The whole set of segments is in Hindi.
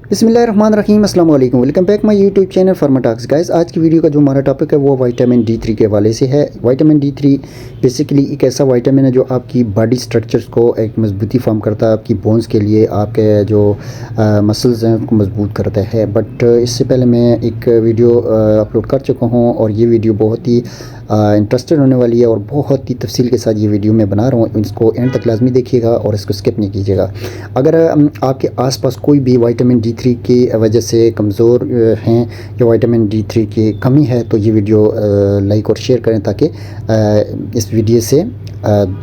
बिस्मिल्लाहिर्रहमानिर्रहीम अस्सलाम वालेकुम, welcome back my YouTube channel फार्माटॉक्स। गाइस, आज की वीडियो का जो हमारा टॉपिक है वो विटामिन डी3 के हवाले से है। विटामिन डी3 बेसिकली एक ऐसा विटामिन है जो आपकी बॉडी स्ट्रक्चर्स को एक मजबूती फॉर्म करता है, आपकी बोन्स के लिए, आपके जो मसल्स हैं उनको मजबूत करता है। बट इससे पहले मैं एक वीडियो अपलोड कर चुका हूँ और ये वीडियो बहुत ही इंटरेस्टेड होने वाली है और बहुत ही तफसील के साथ ये वीडियो मैं बना रहा हूँ। इसको एंड तक लाजमी देखिएगा और इसको स्किप नहीं कीजिएगा। अगर आपके आसपास कोई भी विटामिन डी3 की वजह से कमज़ोर हैं या विटामिन डी3 की कमी है तो ये वीडियो लाइक और शेयर करें ताकि इस वीडियो से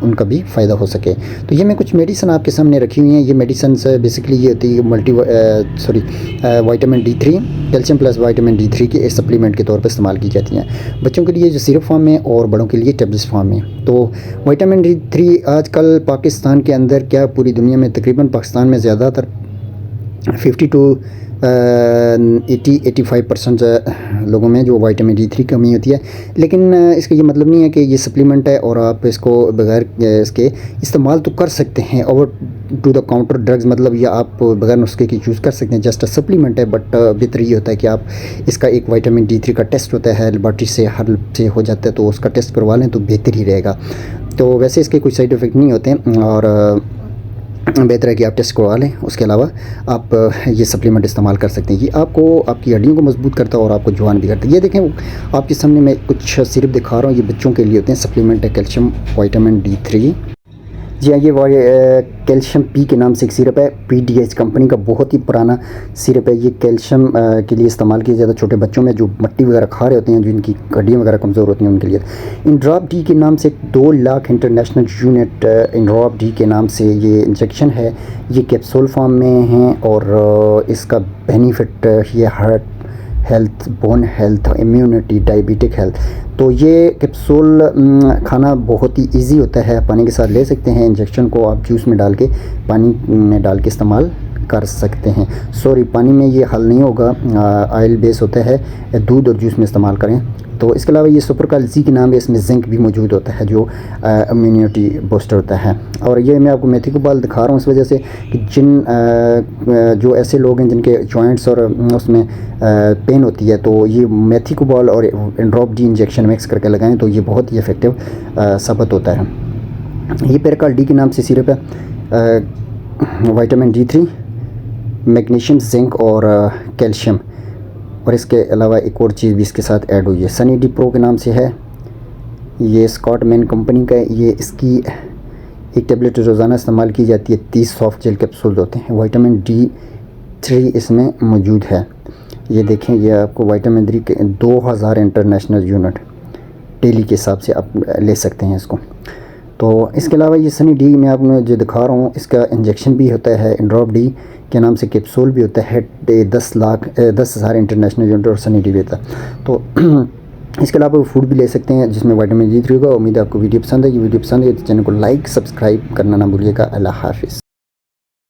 उनका भी फ़ायदा हो सके। तो ये मैं कुछ मेडिसन आपके सामने रखी हुई हैं। ये मेडिसन बेसिकली ये होती है vitamin D3 calcium plus vitamin D3 के सप्लीमेंट के तौर पर इस्तेमाल की जाती हैं। बच्चों के लिए जो सिरप फॉर्म में और बड़ों के लिए टेबलेट्स फॉर्म में। तो विटामिन डी3 आजकल पाकिस्तान के अंदर क्या पूरी दुनिया में तकरीबन पाकिस्तान में ज़्यादातर 50 to 80-85% लोगों में जो विटामिन डी3 कमी होती है। लेकिन इसका ये मतलब नहीं है कि ये सप्लीमेंट है और आप इसको बगैर इसके इस्तेमाल तो कर सकते हैं। Over to the counter drugs मतलब या आप बगैर नुस्खे की चूज़ कर सकते हैं, जस्ट अ सप्लीमेंट है। बट बेहतर ये होता है कि आप इसका एक विटामिन डी3 का टेस्ट होता है, लेबॉरेटरी से हर से हो जाता है, तो उसका टेस्ट करवा लें तो बेहतर ही रहेगा। तो वैसे इसके कोई साइड इफ़ेक्ट नहीं होते और बेहतर है कि आप टेस्ट करवा लें। उसके अलावा आप ये सप्लीमेंट इस्तेमाल कर सकते हैं। ये आपको आपकी हड्डियों को मजबूत करता है और आपको जवान भी करता है। ये देखें आपके सामने मैं कुछ सिरप दिखा रहा हूँ, ये बच्चों के लिए होते हैं, सप्लीमेंट है कैल्शियम विटामिन डी3। जी हाँ, ये कैल्शियम पी के नाम से एक सिरप है, पीडीएच कंपनी का बहुत ही पुराना सिरप है। ये कैल्शियम के लिए इस्तेमाल किया जाता है छोटे बच्चों में जो मट्टी वगैरह खा रहे होते हैं, जिनकी हड्डियाँ वगैरह कमज़ोर होती हैं उनके लिए। इंड्रॉप डी के नाम से 2 लाख इंटरनेशनल यूनिट इंड्रॉप डी के नाम से ये इंजेक्शन है। ये कैप्सूल फॉर्म में हैं और इसका बेनिफिट ये heart health, bone health, immunity, diabetic health. तो ये कैप्सूल खाना बहुत ही इजी होता है, पानी के साथ ले सकते हैं। इंजेक्शन को आप जूस में डाल के पानी में डाल के इस्तेमाल कर सकते हैं। सॉरी, पानी में ये हल नहीं होगा, ऑयल बेस होता है, दूध और जूस में इस्तेमाल करें। तो इसके अलावा ये सुपरकाल जी के नाम है, इसमें जिंक भी मौजूद होता है जो इम्यूनिटी बूस्टर होता है। और ये मैं आपको मेथी कोबाल दिखा रहा हूँ इस वजह से कि जो ऐसे लोग हैं जिनके जॉइंट्स और उसमें पेन होती है, तो ये मेथी कोबाल और ड्रॉप डी इंजेक्शन मिक्स करके लगाएं तो ये बहुत ही इफ़ेक्टिव साबित होता है। ये पेरकाल डी के नाम से सिरप है, विटामिन डी3, मैग्नीशियम, जिंक और कैल्शियम। और इसके अलावा एक और चीज़ भी इसके साथ ऐड हुई है, सनी डी प्रो के नाम से है। ये स्कॉटमैन कंपनी का है। ये इसकी एक टेबलेट रोज़ाना इस्तेमाल की जाती है। 30 सॉफ्ट जेल कैप्सूल होते हैं। विटामिन डी3 इसमें मौजूद है। ये देखें, ये आपको विटामिन डी के 2000 इंटरनेशनल यूनिट डेली के हिसाब से आप ले सकते हैं इसको। तो इसके अलावा ये सनी डी मैं आपको जो दिखा रहा हूँ, इसका इंजेक्शन भी होता है, इंड्रॉप डी के नाम से कैप्सूल भी होता है। 10,000 इंटरनेशनल यूनिट और सनी डी भी होता है। तो इसके अलावा वो फूड भी ले सकते हैं जिसमें विटामिन डी3 होगा। उम्मीद है आपको वीडियो पसंद है। ये वीडियो पसंद है तो चैनल को लाइक सब्सक्राइब करना ना भूलिएगा। अल्लाह हाफिज़।